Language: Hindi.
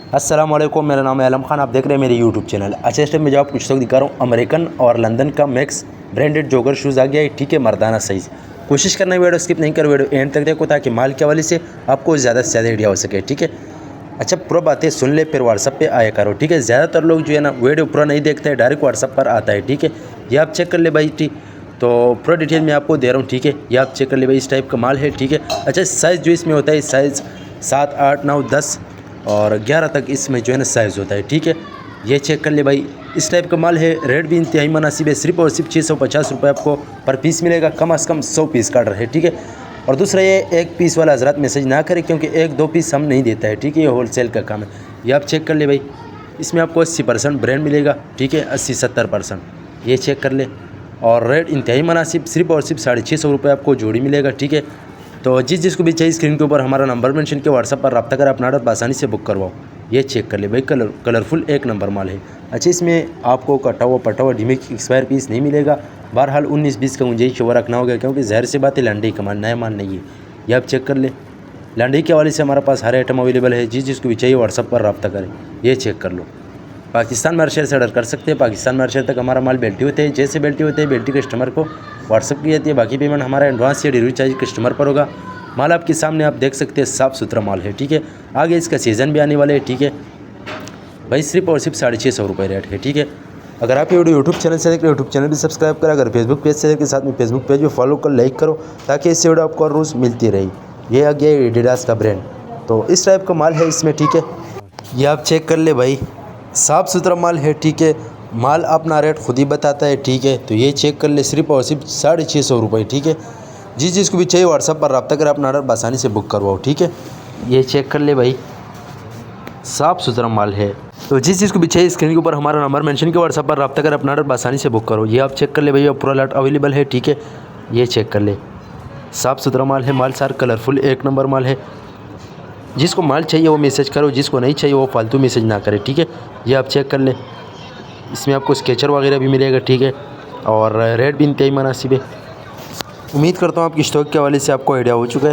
अस्सलाम वालेकुम, मेरा नाम है आलम खान। आप देख रहे हैं मेरे यूट्यूब चैनल। अच्छा, इस टाइम में जो आप कुछ दिखा रहा हूँ, अमेरिकन और लंदन का मैक्स ब्रांडेड जॉगर शूज़ आ गया है, ठीक है, मर्दाना साइज़। कोशिश करना वीडियो स्किप नहीं कर, वीडियो एंड तक देखो ताकि माल के हवाले से आपको ज़्यादा से ज़्यादा आइडिया हो सके, ठीक है। अच्छा, पूरा बातें सुन ले फिर व्हाट्सअप पे आया करो, ठीक है। ज़्यादातर लोग जो है ना वीडियो पूरा नहीं देखते हैं, डायरेक्ट व्हाट्सअप पर आता है, ठीक है। ये आप चेक कर ले भाई, ठीक। तो पूरा डिटेल मैं आपको दे रहा हूँ, ठीक है। ये आप चेक कर ले भाई, इस टाइप का माल है, ठीक है। अच्छा, साइज़ जो इसमें होता है, साइज़ 7, 8, 9, 10 और 11 तक इसमें जो है ना साइज़ होता है, ठीक है। ये चेक कर ले भाई, इस टाइप का माल है। रेट भी इंतहाई मुनासिब है, सिर्फ और सिर्फ 650 रुपये आपको पर पीस मिलेगा। कम से कम 100 पीस का ऑर्डर है, ठीक है। और दूसरा, ये एक पीस वाला हजरत मैसेज ना करें क्योंकि 1-2 पीस हम नहीं देता है, ठीक है। ये होलसेल का काम है। ये आप चेक कर ले भाई, इसमें आपको 80% ब्रांड मिलेगा, ठीक है, 80-70%। ये चेक कर ले। और रेट इंतहाई मुनासिब, सिर्फ और सिर्फ 650 रुपये आपको जोड़ी मिलेगा, ठीक है। तो जिसको भी चाहिए स्क्रीन के ऊपर हमारा नंबर मेंशन के व्हाट्सएप पर रब्ता कर अपना ऑर्डर आसानी से बुक करवाओ। ये चेक कर ले भाई, कलरफुल एक नंबर माल है। अच्छा, इसमें आपको कटा हुआ पटा हुआ डिमिक एक्सपायर पीस नहीं मिलेगा। बहरहाल 19-20 का गुंजाइश ओवर रखना होगा क्योंकि ज़ाहिर सी बात है लंडई का माल नया माल नहीं है। ये आप चेक कर ले। लंडई के हवाले से हमारे पास हर आइटम अवेलेबल है। जिसको भी चाहिए व्हाट्सएप पर रब्ता करें। ये चेक कर लो। पाकिस्तान में हर शहर से ऑर्डर कर सकते हैं। पाकिस्तान में हर शहर तक हमारा माल बेल्टी होते हैं। जैसे बेल्टी होते हैं, बेल्टी कस्टमर को व्हाट्सअप की जाती है। बाकी पेमेंट हमारा एडवांस या डिलीवरी चार्ज कस्टमर पर होगा। माल आपके सामने आप देख सकते हैं, साफ़ सुथरा माल है, ठीक है। आगे इसका सीज़न भी आने वाला है, ठीक है भाई। सिर्फ और सिर्फ 650 रुपये रेट है, ठीक है। अगर आप ये वीडियो यूट्यूब चैनल से देख रहे हो, यूट्यूब चैनल भी सब्सक्राइब करें। अगर फेसबुक पेज से देख के साथ में फेसबुक पेज भी फॉलो कर, लाइक करो ताकि इससे वीडियो आपको रोज़ मिलती रही। ये आ गया एडिडास का ब्रांड, तो इस टाइप का माल है इसमें, ठीक है। ये आप चेक कर ले भाई, साफ़ सुथरा माल है, ठीक है। माल अपना रेट खुद ही बताता है, ठीक है। तो ये चेक कर ले, सिर्फ और सिर्फ 650 रुपये, ठीक है। जिसको भी चाहिए व्हाट्सएप पर रब्ता कर अपना ऑर्डर आसानी से बुक करवाओ, ठीक है। ये चेक कर ले भाई, साफ़ सुथरा माल है। तो जिसको भी चाहिए स्क्रीन के ऊपर हमारा नंबर मेंशन के व्हाट्सएप पर रब्ता कर अपना ऑर्डर आसानी से बुक करो। ये आप चेक कर ले भैया, पूरा लॉट अवेलेबल है, ठीक है। ये चेक कर ले, साफ़ सुथरा माल है। माल सार कलरफुल एक नंबर माल है। जिसको माल चाहिए वो मैसेज करो, जिसको नहीं चाहिए वो फालतू मैसेज ना करे, ठीक है। ये आप चेक कर ले, इसमें आपको स्केचर वगैरह भी मिलेगा, ठीक है। और रेट भी इंतहाई मुनासिब है। उम्मीद करता हूँ आपकी स्टॉक के हवाले से आपको आइडिया हो चुका है।